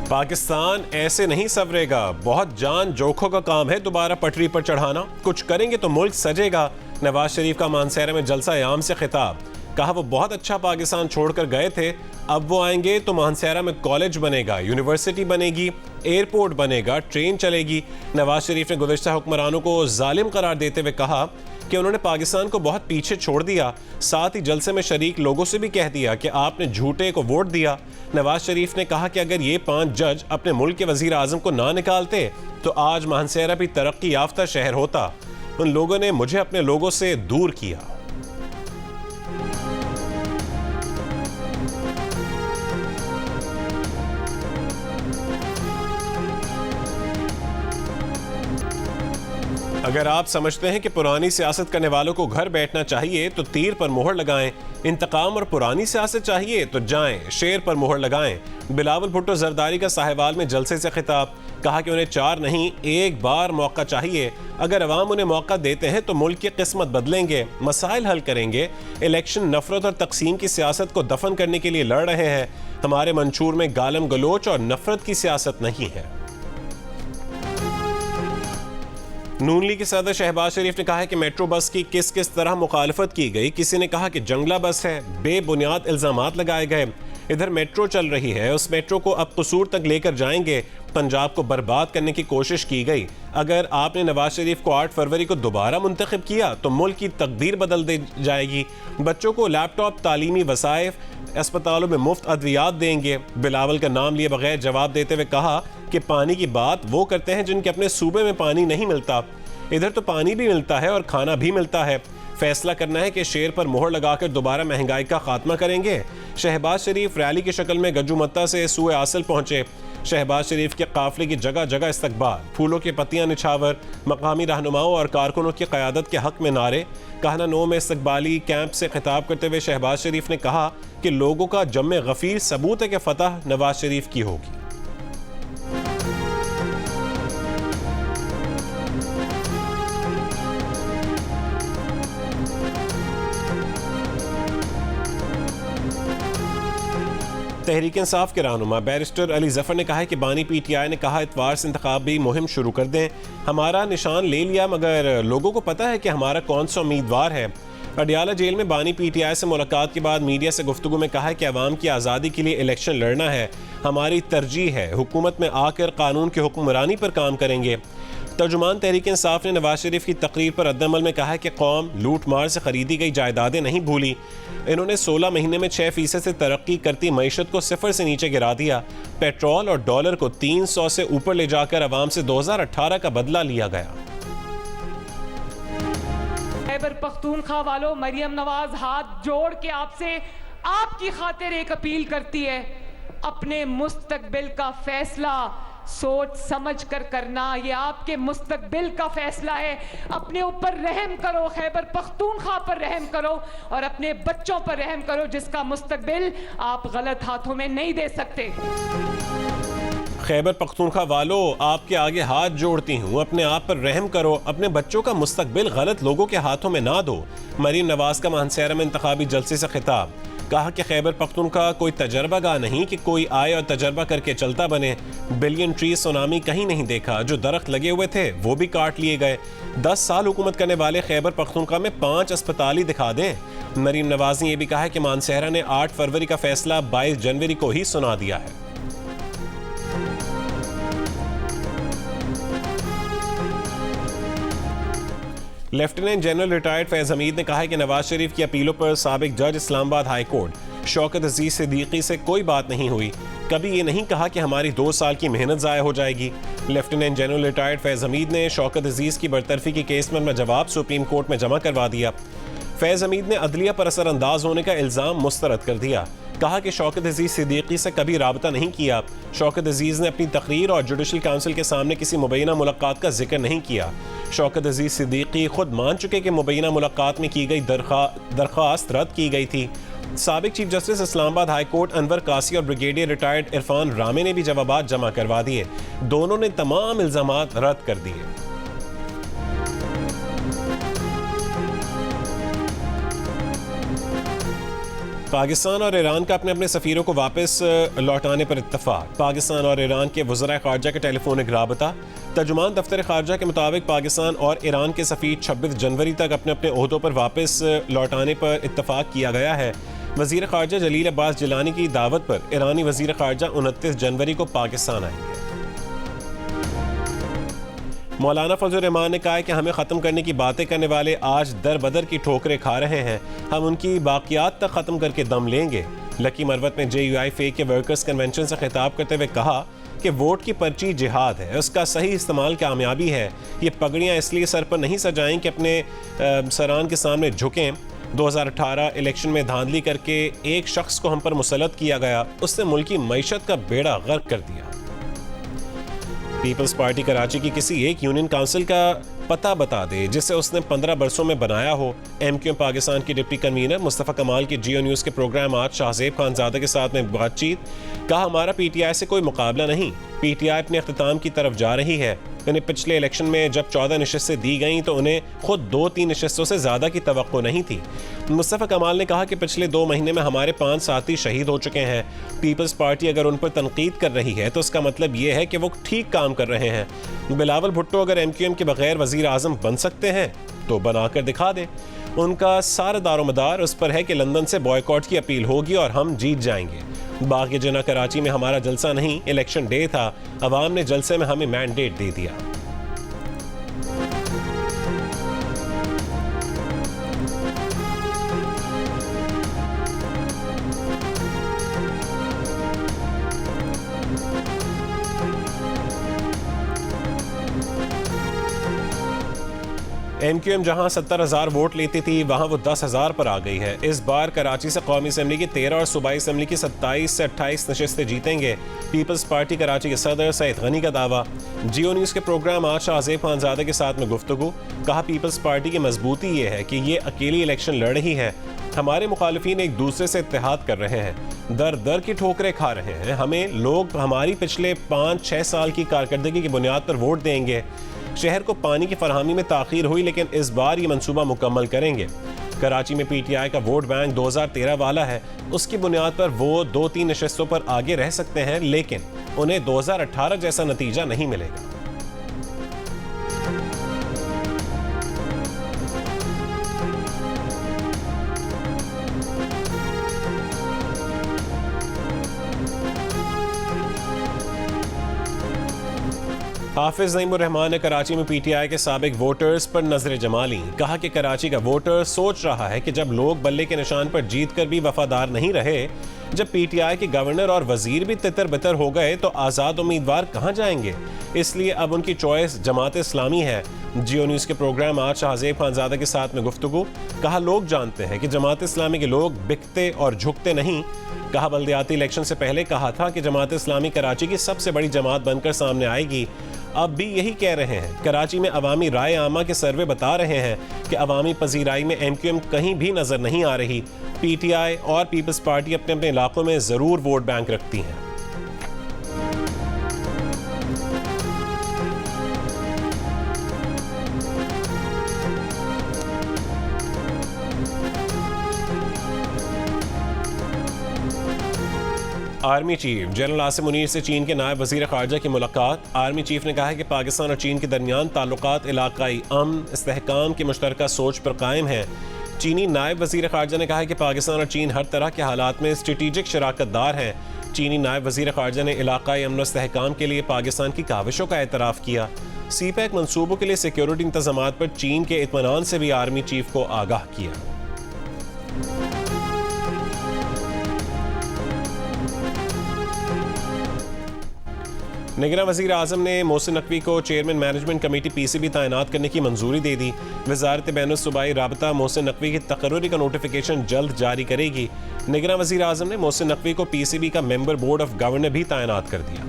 पाकिस्तान ऐसे नहीं संवरेगा, बहुत जान जोखों का काम है दोबारा पटरी पर चढ़ाना, कुछ करेंगे तो मुल्क सजेगा। नवाज शरीफ का मानसेरा में जलसा आम से खिताब, कहा वो बहुत अच्छा पाकिस्तान छोड़कर गए थे, अब वो आएंगे तो मानसेरा में कॉलेज बनेगा, यूनिवर्सिटी बनेगी, एयरपोर्ट बनेगा, ट्रेन चलेगी। नवाज शरीफ ने गुज़श्ता हुक्मरानों को जालिम करार देते हुए कहा कि उन्होंने पाकिस्तान को बहुत पीछे छोड़ दिया, साथ ही जलसे में शरीक लोगों से भी कह दिया कि आपने झूठे को वोट दिया। नवाज शरीफ ने कहा कि अगर ये 5 जज अपने मुल्क के वजीर आजम को ना निकालते तो आज मानसेरा भी तरक्की याफ्ता शहर होता। उन लोगों ने मुझे अपने लोगों से दूर किया। अगर आप समझते हैं कि पुरानी सियासत करने वालों को घर बैठना चाहिए तो तीर पर मोहर लगाएं, इंतकाम और पुरानी सियासत चाहिए तो जाएं शेर पर मोहर लगाएं। बिलावल भुट्टो जरदारी का साहिवाल में जलसे से खिताब, कहा कि उन्हें 4 नहीं 1 बार मौका चाहिए, अगर अवाम उन्हें मौका देते हैं तो मुल्क की किस्मत बदलेंगे, मसाइल हल करेंगे। इलेक्शन नफरत और तकसीम की सियासत को दफन करने के लिए लड़ रहे हैं, हमारे मंशूर में गालम गलोच और नफरत की सियासत नहीं है। नून लीग के सदर शहबाज शरीफ ने कहा है कि मेट्रो बस की किस किस तरह मुखालफत की गई। किसी ने कहा कि जंगला बस है, बेबुनियाद इल्जामात लगाए गए। इधर मेट्रो चल रही है, उस मेट्रो को अब कसूर तक लेकर जाएंगे, पंजाब को बर्बाद करने की कोशिश की गई। अगर आपने नवाज शरीफ को 8 फरवरी को दोबारा मुंतखब किया तो मुल्क की तकदीर बदल दी जाएगी। बच्चों को लैपटॉप, तालीमी वसाइफ, अस्पतालों में मुफ्त अद्वियात देंगे। बिलावल का नाम लिए बगैर जवाब देते हुए कहा कि पानी की बात वो करते हैं जिनके अपने सूबे में पानी नहीं मिलता, इधर तो पानी भी मिलता है और खाना भी मिलता है। फैसला करना है कि शेर पर मोहर लगाकर दोबारा महंगाई का खात्मा करेंगे। शहबाज शरीफ रैली की शक्ल में गज्जूमत्ता से सूए आसल पहुंचे। शहबाज शरीफ के काफिले की जगह जगह इस्तकबाल, फूलों की पत्तियां निछावर, मकामी रहनुमाओं और कारकुनों की क़यादत के हक में नारे। कहना 9 में इस्तकबाली कैंप से खिताब करते हुए शहबाज शरीफ ने कहा कि लोगों का जम्मे गफीर सबूत है कि फतह नवाज शरीफ की होगी। तहरीक इंसाफ के रहनुमा बैरिस्टर अली जफर ने कहा है कि बानी PTI ने कहा इतवार से इंतखाबी मुहिम शुरू कर दें, हमारा निशान ले लिया मगर लोगों को पता है कि हमारा कौन सा उम्मीदवार है। अडियाला जेल में बानी PTI से मुलाकात के बाद मीडिया से गुफ्तगू में कहा है कि अवाम की आज़ादी के लिए इलेक्शन लड़ना है, हमारी तरजीह है, हुकूमत में आकर कानून की हुक्मरानी पर काम करेंगे। तर्जुमान तहरीक इंसाफ ने नवाज शरीफ की तकरीर पर रद्दअमल में कहा है कि कौम लूट मार से खरीदी गई जायदादें नहीं भूली। इन्होंने 16 महीने में 6% से तरक्की करती मईशत को 0 से नीचे गिरा दिया। पेट्रोल और डॉलर को 300 से ऊपर ले जाकर अवाम से 2018 का बदला लिया गया। खैबर पख्तूनख्वा वालों, मरियम नवाज हाथ जोड़ के आपसे आपकी खातिर एक अपील करती है, अपने मुस्तकबिल का फैसला सोच समझ कर करना, ये आपके मुस्तकबिल का फैसला है। अपने ऊपर रहम करो, खैबर पख्तूनख्वा पर रहम करो और अपने बच्चों पर रहम करो जिसका मुस्तकबिल आप गलत हाथों में नहीं दे सकते। खैबर पख्तूनख्वा वालों, आपके आगे हाथ जोड़ती हूँ, अपने आप पर रहम करो, अपने बच्चों का मुस्तकबिल गलत लोगों के हाथों में ना दो। मरीम नवाज का मानसेरा में इंतखाबी जलसे से खिताब, कहा कि खैबर पख्तूनख्वा कोई तजर्बागाह नहीं कि कोई आए और तजर्बा करके चलता बने। बिलियन ट्री सुनामी कहीं नहीं देखा, जो दरख्त लगे हुए थे वो भी काट लिए गए। 10 साल हुकूमत करने वाले खैबर पख्तूनख्वा में 5 अस्पताल ही दिखा दें। मरीम नवाज ने यह भी कहा है कि मानसेरा ने 8 फरवरी का फैसला 22 जनवरी को ही सुना दिया है। Lieutenant general retired Faiz Hamid ने कहा है कि नवाज शरीफ की अपीलों पर साबिक जज इस्लामाबाद हाई कोर्ट शौकत अजीज सिद्दीकी से कोई बात नहीं हुई, कभी ये नहीं कहा कि हमारी 2 साल की मेहनत ज़ाया हो जाएगी। Lieutenant general retired Faiz Hamid ने शौकत अजीज की बरतरफी के केस में अपना जवाब सुप्रीम कोर्ट में जमा करवा दिया। फैज हमीद ने अदलिया पर असरअंदाज होने का इल्ज़ाम मुस्तरद कर दिया, कहा कि शौकत अजीज सिद्दीकी से कभी राबता नहीं किया। शौकत अजीज ने अपनी तकरीर और जुडिशल काउंसिल के सामने किसी मुबैना मुलाकात का जिक्र नहीं किया। शौकत अजीज सिद्दीकी खुद मान चुके कि मुबैना मुलाकात में की गई दरख्वास्त रद्द की गई थी। साबिक chief justice Islamabad high court Anwar कासी और ब्रिगेडियर रिटायर्ड इरफान रामे ने भी जवाबात जमा करवा दिए, दोनों ने तमाम इल्जामात रद्द कर दिए। पाकिस्तान और ईरान का अपने अपने सफ़ीरों को वापस लौटाने पर इत्तफाक। पाकिस्तान और ईरान के वज़राए ख़ारजा के टेलीफोनिक राबता। तर्जुमान दफ्तर ख़ारजा के मुताबिक पाकिस्तान और ईरान के सफ़ीर 26 जनवरी तक अपने अपने ओहदों पर वापस लौटाने पर इत्तफाक किया गया है। वज़ीर ख़ारजा जलील अब्बास जिलानी की दावत पर ईरानी वज़ीर ख़ारजा 29 जनवरी को पाकिस्तान आएंगे। मौलाना फजल रहमान ने कहा है कि हमें ख़त्म करने की बातें करने वाले आज दर बदर की ठोकरें खा रहे हैं, हम उनकी बाकियात तक ख़त्म करके दम लेंगे। लकी मरवत में JUI FAY के वर्कर्स कन्वेंशन से खिताब करते हुए कहा कि वोट की पर्ची जिहाद है, उसका सही इस्तेमाल कामयाबी है। ये पगड़ियाँ इसलिए सर पर नहीं सजाएं कि अपने सरान के सामने झुकें। 2018 इलेक्शन में धांधली करके एक शख्स को हम पर मुसल्लत किया गया, उसने मुल्क की मईशत का बेड़ा गर्क कर दिया। पीपल्स पार्टी कराची की किसी एक यूनियन काउंसिल का पता बता दे जिसे उसने 15 बरसों में बनाया हो। MQM पाकिस्तान की डिप्टी कन्वीनर मुस्तफ़ा कमाल की जियो न्यूज़ के प्रोग्राम आज शाहज़ेब खानज़ादा के साथ में बातचीत। कहा हमारा PTI से कोई मुकाबला नहीं, PTI अपने अख्तिताम की तरफ जा रही है। उन्हें पिछले इलेक्शन में जब 14 नशिस्तें दी गईं तो उन्हें खुद 2-3 नशिस्तों से ज़्यादा की तवक्को नहीं थी। मुस्तफ़ा कमाल ने कहा कि पिछले 2 महीने में हमारे 5 साथी शहीद हो चुके हैं। पीपल्स पार्टी अगर उन पर तनकीद कर रही है तो उसका मतलब ये है कि वो ठीक काम कर रहे हैं। बिलावल भुट्टो अगर MQM के बगैर वज़ीर आज़म बन सकते हैं तो बनाकर दिखा दे। उनका सारा दारोमदार उस पर है कि लंदन से बॉयकॉट की अपील होगी और हम जीत जाएंगे। बाग जना कराची में हमारा जलसा नहीं, इलेक्शन डे था, अवाम ने जलसे में हमें मैंडेट दे दिया। MQM जहां 70,000 वोट लेती थी वहां वो 10,000 पर आ गई है। इस बार कराची से कौमी असम्बली की 13 और सूबाई असम्बली की 27 से 28 नशिस्तें जीतेंगे। पीपल्स पार्टी कराची के सदर सईद गनी का दावा। जियो न्यूज़ के प्रोग्राम आज शाहज़ेब खानज़ादा के साथ में गुफ्तगू। कहा पीपल्स पार्टी की मजबूती ये है कि ये अकेली इलेक्शन लड़ रही है, हमारे मुखालिफिन एक दूसरे से इत्तेहाद कर रहे हैं, दर दर की ठोकरें खा रहे हैं। हमें लोग हमारी पिछले 5-6 साल की कारकर्दगी की बुनियाद पर वोट देंगे। शहर को पानी की फरहमी में ताख़ीर हुई लेकिन इस बार ये मंसूबा मुकम्मल करेंगे। कराची में PTI का वोट बैंक 2013 वाला है, उसकी बुनियाद पर वो 2-3 नशिस्तों पर आगे रह सकते हैं लेकिन उन्हें 2018 जैसा नतीजा नहीं मिलेगा। हाफिज नईमुर रहमान ने कराची में PTI के साबिक वोटर्स पर नजर जमा ली। कहा कि कराची का वोटर सोच रहा है कि जब लोग बल्ले के निशान पर जीत कर भी वफादार नहीं रहे, जब PTI के गवर्नर और वजीर भी तितर बितर हो गए तो आज़ाद उम्मीदवार कहाँ जाएंगे। इसलिए अब उनकी चॉइस जमात इस्लामी है। जियो न्यूज़ के प्रोग्राम आज शाहज़ेब खानज़ादा के साथ में गुफ्तगू। कहा लोग जानते हैं कि जमात इस्लामी के लोग बिकते और झुकते नहीं। कहा बल्दियाती इलेक्शन से पहले कहा था कि जमात इस्लामी कराची की सबसे बड़ी जमात बनकर सामने आएगी, अब भी यही कह रहे हैं। कराची में अवामी राय आमा के सर्वे बता रहे हैं कि अवामी पजीराई में MQM कहीं भी नजर नहीं आ रही। PTI और पीपल्स पार्टी अपने अपने इलाकों में जरूर वोट बैंक रखती हैं। Army chief general Asim Munir से चीन के नायब वजीर खारजा की मुलाकात। आर्मी चीफ ने कहा है कि पाकिस्तान और चीन के दरमियान ताल्लुकात इलाकाई अमन इस्तेहकाम की मुश्तरका सोच पर कायम है। चीनी नायब वजीर खारजा ने कहा है कि पाकिस्तान और चीन हर तरह के हालात में स्ट्रेटेजिक शराकतदार हैं। चीनी नायब वजीर खारजा ने इलाकाई अमन इस्तेहकाम के लिए पाकिस्तान की काविशों का एतराफ़ किया। CPEC मनसूबों के लिए सिक्योरिटी इंतजामात पर चीन के इत्मीनान से भी आर्मी चीफ को आगाह किया। निगरान वज़ीर आज़म ने मोहसिन नकवी को चेयरमैन मैनेजमेंट कमेटी PCB तैनात करने की मंजूरी दे दी। वज़ारत बैनुल-सूबाई राबता मोहसिन नकवी की तकर्रुरी का नोटिफिकेशन जल्द जारी करेगी। निगरान वज़ीर आज़म ने मोहसिन नकवी को PCB का मेंबर बोर्ड ऑफ गवर्नर भी तैनात कर दिया।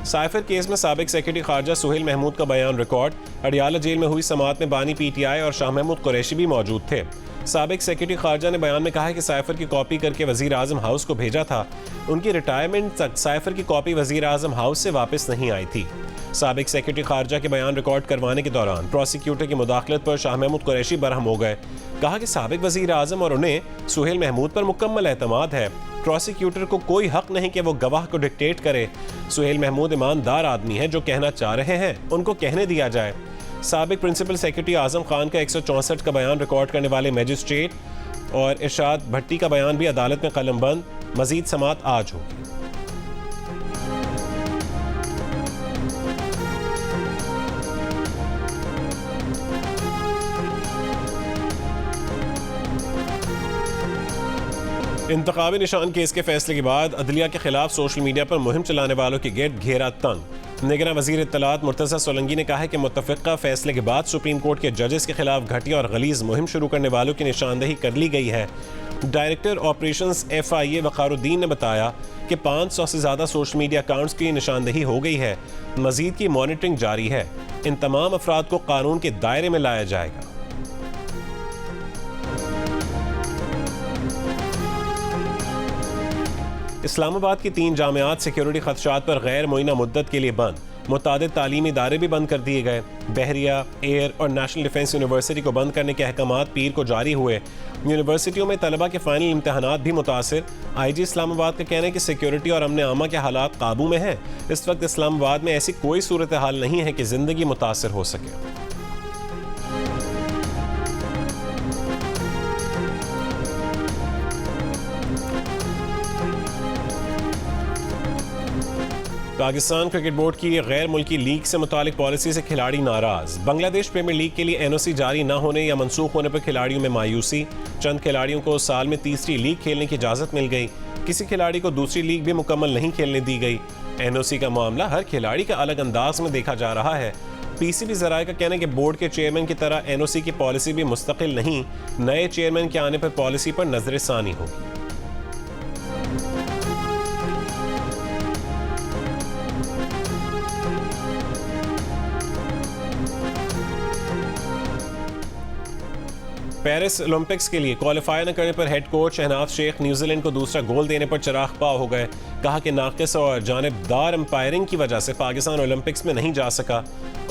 साइफर केस में साबिक सेक्रेटरी खारजा सुहेल महमूद का बयान रिकॉर्ड। अडियाला जेल में हुई समाअत में बानी PTI और शाह महमूद कुरैशी भी मौजूद थे। साबिक सेक्रेटरी खारजा ने बयान में कहा है कि साइफर की कॉपी करके वजीर आजम हाउस को भेजा था। उनकी रिटायरमेंट तक साइफर की कॉपी वजीर आजम हाउस से वापस नहीं आई थी। साबिक सेक्रेटरी खारजा के बयान रिकॉर्ड करवाने के दौरान प्रोसिक्यूटर की मुदाखलत पर शाह महमूद कुरैशी बरहम हो गए। कहा कि साबिक वजीर आजम और उन्हें सुहेल महमूद पर मुकम्मल एतमाद है। प्रोसिक्यूटर को कोई हक नहीं कि वो गवाह को डिक्टेट करे। सुहेल महमूद ईमानदार आदमी है, जो कहना चाह रहे हैं उनको कहने दिया जाए। साबिक प्रिंसिपल सेक्रेटरी आजम खान का 164 का बयान रिकॉर्ड करने वाले मजिस्ट्रेट और इरशाद भट्टी का बयान भी अदालत में कलमबंद। मजीद समाअत आज होगी। इंतखाबी निशान केस के फैसले के बाद अदलिया के खिलाफ सोशल मीडिया पर मुहिम चलाने वालों के गिर्द घेरा तंग। निगरान वजीर इत्तलात मुर्तज़ा सोलंकी ने कहा है कि मुत्तफ़िक़ा फैसले के बाद सुप्रीम कोर्ट के जजेस के खिलाफ घटिया और गलीज़ मुहिम शुरू करने वालों की निशानदेही कर ली गई है। डायरेक्टर ऑपरेशंस FIA वक़ारुद्दीन ने बताया कि 500 से ज़्यादा सोशल मीडिया अकाउंट्स की निशानदेही हो गई है। मज़ीद की मॉनिटरिंग जारी है। इन तमाम अफराद को कानून के दायरे में लाया जाएगा। इस्लामाबाद की 3 जामियात सिक्योरिटी खदशात पर गैर मुइना मुद्दत के लिए बंद। मुतादिद तालीमी इदारे भी बंद कर दिए गए। बहरिया, एयर और नेशनल डिफेंस यूनिवर्सिटी को बंद करने के अहकामात पीर को जारी हुए। यूनिवर्सिटियों में तलबा के फाइनल इम्तहानात भी मुतासिर। IG इस्लामाबाद का कहना है कि सिक्योरिटी और अमन आमा के हालात काबू में हैं। इस वक्त इस्लामाबाद में ऐसी कोई सूरत हाल नहीं है कि जिंदगी मुतासिर हो सके। पाकिस्तान क्रिकेट बोर्ड की गैर मुल्की लीग से मुतालिक पॉलिसी से खिलाड़ी नाराज। बांग्लादेश प्रीमियर लीग के लिए NOC जारी न होने या मनसूख होने पर खिलाड़ियों में मायूसी। चंद खिलाड़ियों को साल में तीसरी लीग खेलने की इजाज़त मिल गई। किसी खिलाड़ी को दूसरी लीग भी मुकम्मल नहीं खेलने दी गई। NOC का मामला हर खिलाड़ी का अलग अंदाज में देखा जा रहा है। PCB ज़राए का कहना है कि बोर्ड के चेयरमैन की तरह NOC की पॉलिसी भी मुस्तकिल नहीं। नए चेयरमैन के आने पर पॉलिसी पर नजरसानी होगी। पेरिस ओलंपिक्स के लिए क्वालिफाई न करने पर head coach Shahnaz Sheikh New Zealand को दूसरा गोल देने पर चिराग पाव हो गए। कहा कि नाकिस और जानिबदार अंपायरिंग की वजह से पाकिस्तान ओलंपिक्स में नहीं जा सका।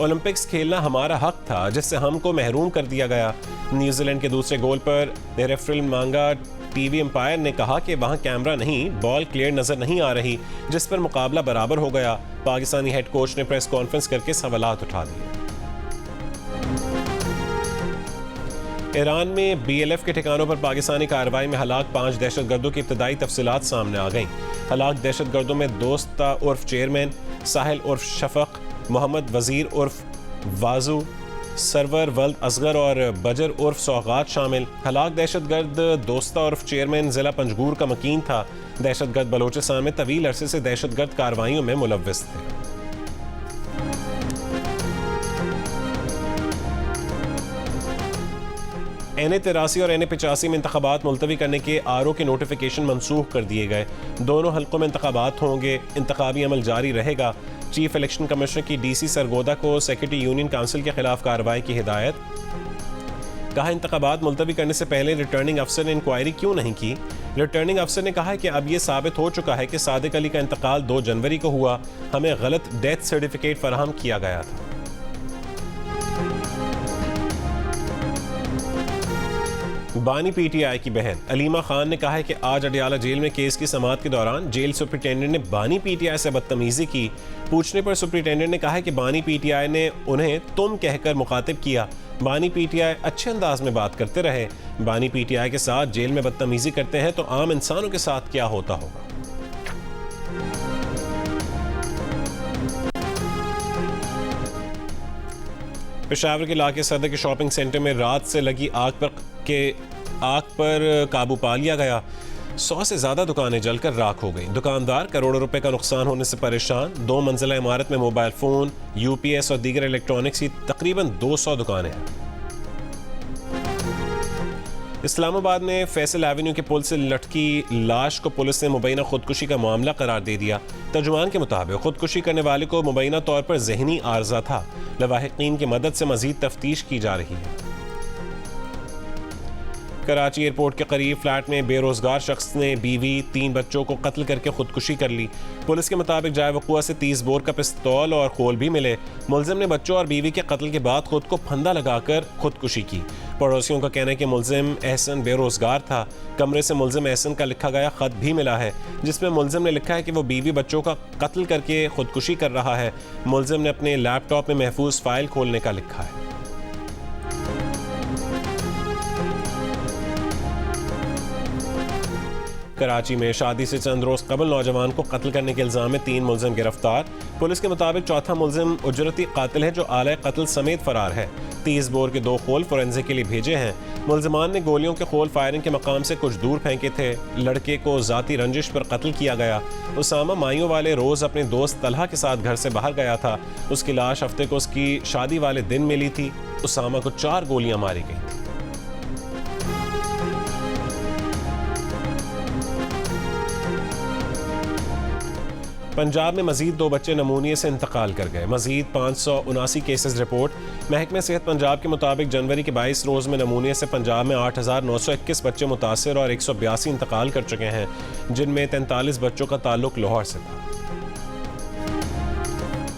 ओलंपिक्स खेलना हमारा हक था, जिससे हमको महरूम कर दिया गया। न्यूजीलैंड के दूसरे गोल पर रेफरी मांगा TV अंपायर ने कहा कि वहां कैमरा नहीं, बॉल क्लियर नजर नहीं आ रही, जिस पर मुकाबला बराबर हो गया। पाकिस्तानी हेड कोच ने प्रेस कॉन्फ्रेंस करके सवालात उठा दिए। ईरान में BLF के ठिकानों पर पाकिस्तानी कार्रवाई में हलाक 5 दहशतगर्दों की इब्तदाई तफसीलात सामने आ गईं। हलाक दहशतगर्दों में दोस्ता उर्फ चेयरमैन, साहिल उर्फ शफक, मोहम्मद वजीर उर्फ वाजू, सरवर वल्द असगर और बजर उर्फ सौगात शामिल। हलाक दहशतगर्द दोस्ता उर्फ चेयरमैन ज़िला पंजगूर का मकीन था। दहशतगर्द बलोचिस्तान में तवील अरसे से दहशतगर्द कार्रवाइयों में मुलव्विस थे। NA-83 और NA-85 में इंतखाबात मुलतवी करने के RO के नोटिफिकेशन मनसूख कर दिए गए। दोनों हल्कों में इंतखाबात होंगे। इंतखाबी अमल जारी रहेगा। चीफ इलेक्शन कमिश्नर की DC सरगोदा को सेक्रेटरी यूनियन काउंसिल के खिलाफ कार्रवाई की हिदायत। कहा इंतखाबात मुलतवी करने से पहले रिटर्निंग अफसर ने इंक्वायरी क्यों नहीं की। रिटर्निंग अफसर ने कहा कि अब यह साबित हो चुका है कि सादिक अली का इंतकाल 2 जनवरी को हुआ। हमें गलत डेथ सर्टिफिकेट फराहम किया गया था। बानी PTI की बहन अलीमा खान ने कहा है कि आज अडियाला जेल में केस की समाअत के दौरान जेल सुपरिटेंडेंट ने बानी PTI से बदतमीजी की। पूछने पर सुपरिटेंडेंट ने कहा है कि बानी PTI ने उन्हें तुम कहकर मुखातिब किया। बानी PTI अच्छे अंदाज में बात करते रहे। बानी PTI के साथ जेल में बदतमीजी करते हैं तो आम इंसानों के साथ क्या होता होगा। पेशावर के इलाके सदर के शॉपिंग सेंटर में रात से लगी आग पर काबू पा लिया गया। 100 से ज़्यादा दुकानें जलकर राख हो गईं। दुकानदार करोड़ों रुपए का नुकसान होने से परेशान। 2 मंजिला इमारत में मोबाइल फ़ोन, UPS और दीगर इलेक्ट्रॉनिक्स की तकरीबन 200 दुकानें हैं। इस्लामाबाद में फैसल एवेन्यू के पुल से लटकी लाश को पुलिस ने मुबैना खुदकुशी का मामला करार दे दिया। तर्जुमान के मुताबिक खुदकुशी करने वाले को मुबैना तौर पर जहनी आर्जा था। लवाहिकीन की मदद से मजीद तफ्तीश की जा रही है। कराची एयरपोर्ट के करीब फ्लैट में बेरोजगार शख्स ने बीवी 3 बच्चों को कत्ल करके खुदकुशी कर ली। पुलिस के मुताबिक जाए वक़ुआ से 30 बोर का पिस्तौल और खोल भी मिले। मुलजिम ने बच्चों और बीवी के कत्ल के बाद खुद को फंदा लगाकर खुदकुशी की। पड़ोसियों का कहना है कि मुलजिम एहसन बेरोजगार था। कमरे से मुलजिम एहसन का लिखा गया खत भी मिला है, जिसमें मुलजिम ने लिखा है कि वो बीवी बच्चों का कत्ल करके खुदकुशी कर रहा है। मुलजिम ने अपने लैपटॉप में महफूज फाइल खोलने का लिखा है। कराची में शादी से चंद रोज कबल नौजवान को कत्ल करने के इल्जाम में 3 मुलजिम गिरफ्तार। पुलिस के मुताबिक चौथा मुलजिम उजरती कातिल है जो आला कत्ल समेत फरार है। 30 बोर के 2 खोल फोरेंसिक के लिए भेजे हैं। मुलजिमान ने गोलियों के खोल फायरिंग के मकाम से कुछ दूर फेंके थे। लड़के को जाती रंजिश पर कत्ल किया गया। उसामा माइयों वाले रोज अपने दोस्त तलहा के साथ घर से बाहर गया था। उसकी लाश हफ्ते को उसकी शादी वाले दिन मिली थी। उसामा को 4 गोलियां मारी गई थी। पंजाब में मजीद 2 बच्चे नमूनिया से इंतकाल कर गए। मजीद 579 केसेस रिपोर्ट। महकमे सेहत पंजाब के मुताबिक जनवरी के 22 रोज़ में नमूनिया से पंजाब में 8,921 बच्चे मुतासर और 182 इंतकाल कर चुके हैं, जिनमें 43 बच्चों का ताल्लुक लाहौर से था।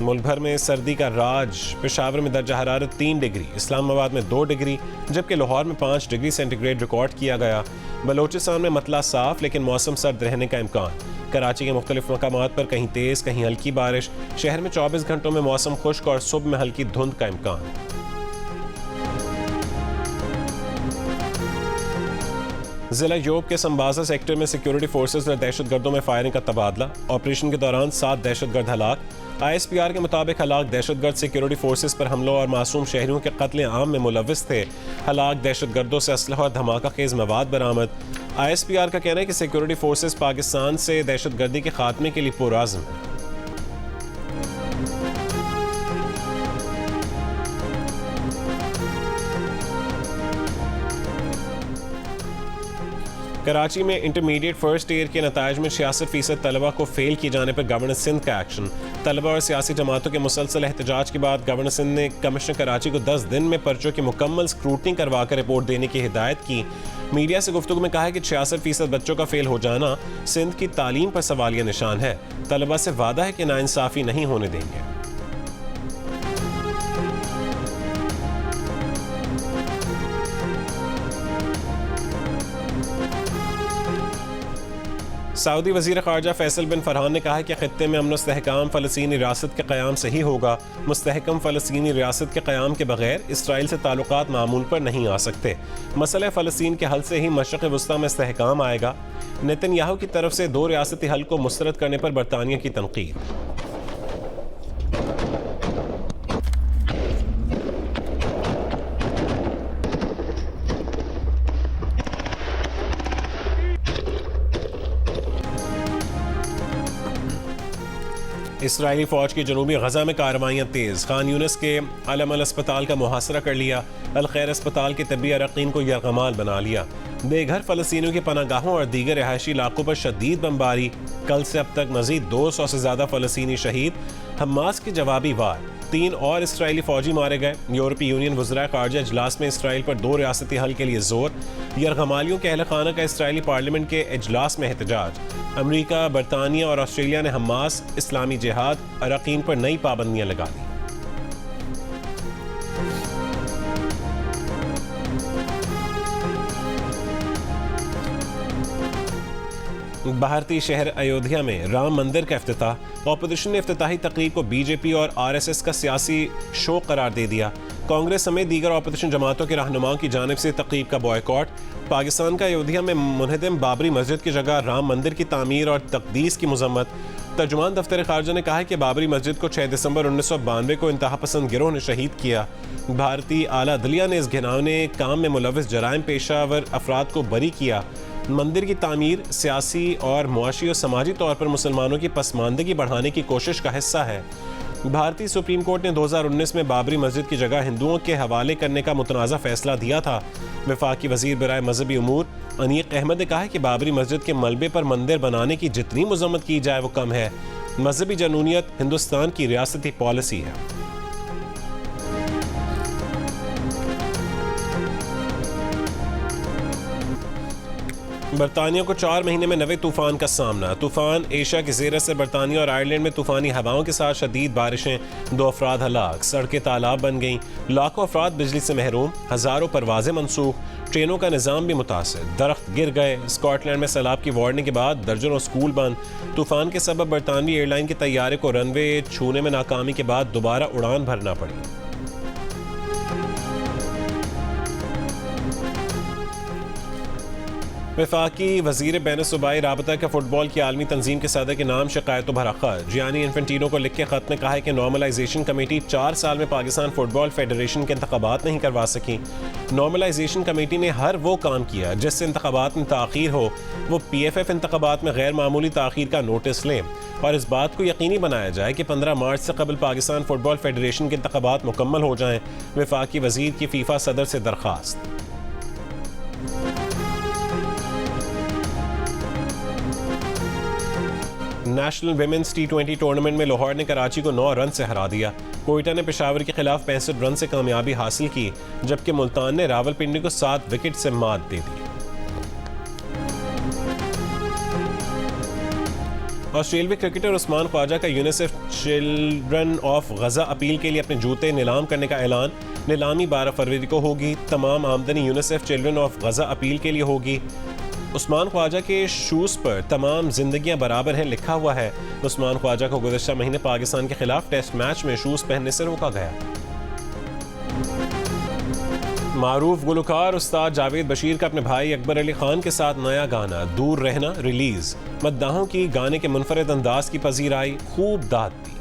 मुल्क भर में सर्दी का राज। पेशावर में दर्जा हरारत 3 डिग्री, इस्लामाबाद में 2 डिग्री, जबकि लाहौर में 5 डिग्री सेंटीग्रेड रिकॉर्ड किया गया। बलोचिस्तान में मतला साफ लेकिन मौसम सर्द रहने का इम्कान। कराची के मुख्तलिफ मकामात पर कहीं तेज़ कहीं हल्की बारिश। शहर में 24 घंटों में मौसम खुश्क और सुबह में हल्की धुंध का इम्कान। जिला योब के संबाजा सेक्टर में सिक्योरिटी फोर्सेस और दहशतगर्दों में फायरिंग का तबादला। ऑपरेशन के दौरान 7 दहशतगर्द हलाक। ISPR के मुताबिक हलाक दहशतगर्द सिक्योरिटी फोर्सेस पर हमलों और मासूम शहरियों के कत्ले आम में मुलविस थे। हलाक दहशतगर्दों से असलहा और धमाका खेज मवाद बरामद। ISPR का कहना है कि सिक्योरिटी फोर्सेस पाकिस्तान से दहशतगर्दी के खात्मे के लिए पुरअज़्म है। कराची में इंटरमीडिएट फर्स्ट ईयर के नताइज में 66% तलबा को फेल किए जाने पर गवर्नर सिंध का एक्शन। तलबा और सियासी जमातों के मुसलसल एहतजाज के बाद गवर्नर सिंध ने कमिश्नर कराची को 10 दिन में पर्चों की मुकम्मल स्क्रूटनी करवा कर रिपोर्ट देने की हिदायत की। मीडिया से गुफ्तगू में कहा है कि 66% बच्चों का फेल हो जाना सिंध की तालीम पर सवालिया निशान है। तलबा से वादा है कि नाइंसाफ़ी नहीं होने देंगे। सऊदी वज़ीर ख़ारजा फैसल बिन फरहान ने कहा है कि ख़ित्ते में अमन व इस्तेहकाम फ़लस्तीनी रियासत के क़याम से ही होगा। मुस्तहकम फ़लस्तीनी रियासत के क़याम के बगैर इसराइल से ताल्लुकात मामूल पर नहीं आ सकते। मसला फ़लस्तीन के हल से ही मशरक़ वस्ता में इस्तेहकाम आएगा। नेतन्याहू की तरफ से 2 रियासती हल को मुस्तरद करने पर बरतानिया की तनक़ीद। इसराइली फ़ौज की जनूबी गजा में कार्रवाइयाँ तेज़। खान यूनिस के अलम अल अस्पताल का मुहासरा कर लिया। अल खैर अस्पताल के तबी अरक़ीन को यरग़माल बना लिया। बेघर फ़लस्तीनियों की पनागाहों और दीगर रिहायशी इलाकों पर शदीद बमबारी। कल से अब तक मज़ीद 200 से ज़्यादा फ़लस्तीनी शहीद। हमास के जवाबी वार। 3 और इसराइली फ़ौजी मारे गए। यूरोपीय यूनियन वज़राए ख़ारजा इजलास में इसराइल पर 2 रियासती हल के लिए ज़ोर। यरग़मालियों के अहल खाना का इसराइली पार्लियामेंट के इजलास में एहतजाज। अमरीका, बरतानिया और ऑस्ट्रेलिया ने हमास, इस्लामी जिहाद, अरक़ीन पर नई पाबंदियाँ लगा दी। भारतीय शहर अयोध्या में राम मंदिर का इफ्तिताह। ऑपोजिशन ने इफ्तिताही तकरीब को बीजेपी और आरएसएस का सियासी शो करार दे दिया। कांग्रेस समेत दीगर ऑपोजिशन जमातों के रहनुमाओं की जानिब से तकरीब का बॉयकॉट। पाकिस्तान का अयोध्या में मुनहदम बाबरी मस्जिद की जगह राम मंदिर की तामीर और तकदीस की मजम्मत। तर्जुमान दफ्तर खारजा ने कहा है कि बाबरी मस्जिद को 6 दिसंबर 1992 को इंतहा पसंद गिरोह ने शहीद किया। भारतीय आला अदलिया ने इस घिनौने काम में मुलविस जराइम पेशावर अफराद को बरी किया। मंदिर की तामीर सियासी और मुआशी और समाजी तौर पर मुसलमानों की पसमानदगी बढ़ाने की कोशिश का हिस्सा है। भारतीय सुप्रीम कोर्ट ने 2019 में बाबरी मस्जिद की जगह हिंदुओं के हवाले करने का मुतनाज़ा फैसला दिया था। वफाकी वज़ीर बराए मजहबी उमूर अनीक अहमद ने कहा है कि बाबरी मस्जिद के मलबे पर मंदिर बनाने की जितनी मजम्मत की जाए वो कम है। मजहबी जनूनियत हिंदुस्तान की रियासती पॉलिसी है। बरतानिया को 4 महीने में 9वें तूफान का सामना। तूफान एशिया की ज़ेर असर बरतानिया और आयरलैंड में तूफानी हवाओं के साथ शदीद बारिशें, 2 अफराद हलाक, सड़कें तालाब बन गईं, लाखों अफराद बिजली से महरूम, हज़ारों परवाजें मनसूख, ट्रेनों का निज़ाम भी मुतासिर, दरख्त गिर गए। स्कॉटलैंड में सैलाब की वार्निंग के बाद दर्जनों स्कूल बंद। तूफान के सबब बरतानवी एयरलाइन के तैयारे को रनवे छूने में नाकामी के बाद दोबारा उड़ान भरना पड़ी। वफाकी वज़ीर बैन-ए-सूबाई राबता का फुटबॉल की आलमी तंजीम के सदर के नाम शिकायतों भरा खत। जियानी इन्फेंटिनो को लिख के खत में कहा है कि नॉर्मलाइजेशन कमेटी 4 साल में पाकिस्तान फुटबॉल फेडरेशन के इंतखाबात नहीं करवा सकी। नॉर्मलाइजेशन कमेटी ने हर वो काम किया जिससे इंतखाबात में ताख़ीर हो। वो PFF इंतखाबात में गैर मामूली ताख़ीर का नोटिस लें और इस बात को यकीनी बनाया जाए कि 15 मार्च से कबल पाकिस्तान फुटबॉल फेडरेशन के इंतखाबात मुकम्मल हो जाएं। वफाकी वज़ीर की फीफा सदर से दरख्वास्त। नेशनल विमेंस T20 टूर्नामेंट में लाहौर ने कराची को 9 रन से हरा दिया। कोयटा ने पेशावर के खिलाफ 65 रन से कामयाबी हासिल की, जबकि मुल्तान ने रावलपिंडी को 7 विकेट से मात दे दी। ऑस्ट्रेलियाई क्रिकेटर उस्मान ख्वाजा का UNICEF children of Gaza appeal के लिए अपने जूते नीलाम करने का ऐलान। नीलामी 12 फरवरी को होगी। तमाम आमदनी UNICEF children of Gaza appeal के लिए होगी। उस्मान ख्वाजा के शूज़ पर तमाम जिंदगियां बराबर हैं लिखा हुआ है। उस्मान ख्वाजा को गुज़श्ता महीने पाकिस्तान के खिलाफ टेस्ट मैच में शूज़ पहनने से रोका गया। मारूफ गुलकार उस्ताद जावेद बशीर का अपने भाई अकबर अली खान के साथ नया गाना दूर रहना रिलीज। मद्दाहों की गाने के मुनफरद अंदाज की पजीराई, खूब दाद दी।